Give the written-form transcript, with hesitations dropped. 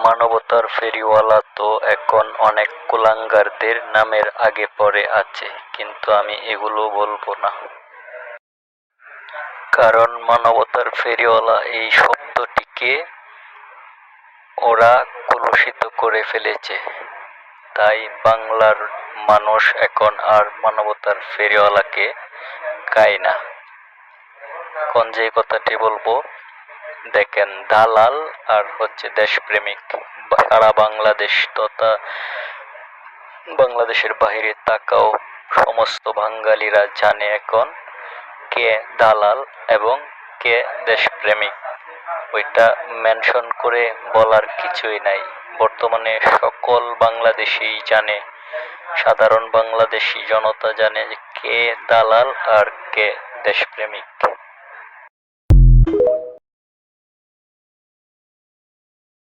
মানবতার ফেরিওয়ালা তো এখন অনেক কুলাঙ্গারদের নামের আগে পড়ে আছে, কিন্তু আমি এগুলো বলবো না। কারণ মানবতার ফেরিওয়ালা এই শব্দটিকে ওরা কলুষিত করে ফেলেছে। তাই বাংলার মানুষ এখন আর মানবতার ফেরিওয়ালাকে গায় না। এখন যে কথাটি বলবো, দেখেন, দালাল আর হচ্ছে দেশপ্রেমিক সারা বাংলাদেশ তথা বাংলাদেশের বাইরে তাকাও সমস্ত বাঙালিরা জানে এখন কে দালাল এবং কে দেশপ্রেমিক। ওইটা মেনশন করে বলার কিছুই নাই। বর্তমানে সকল বাংলাদেশী জানে, সাধারণ বাংলাদেশী জনতা জানে যে কে দালাল আর কে দেশপ্রেমিক।